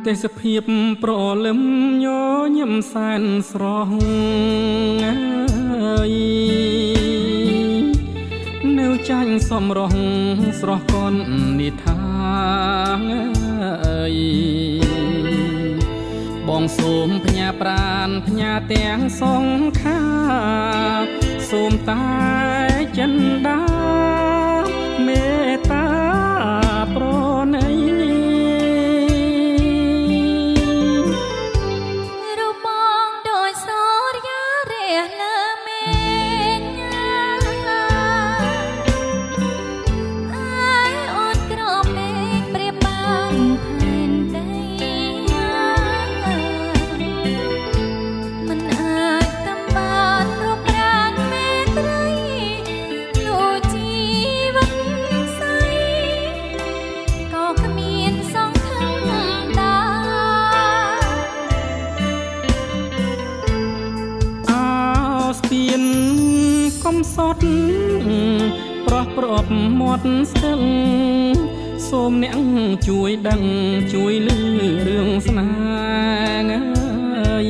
ទេសភាពប្រលឹមញញឹមសែនស្រស់អើយនៅចាញ់សំរងស្រស់កននិថាអើយបងសូមផ្ញើប្រានផ្ញើទាំងសងខាសូមតែចិនដាមេត្តាប្រណីកំសត់ប្រោះប្រប់មាត់ស្ទឹងសូមអ្នកជួយដឹងជួយលឺរឿងស្នេហ៍អើយ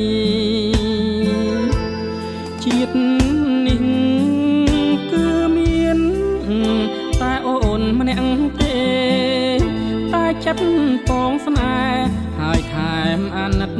ជាតិនេះគឺមានតែអូនម្នាក់ទេតែចិត្តពងស្នេហ៍ហើយថែមអាណិត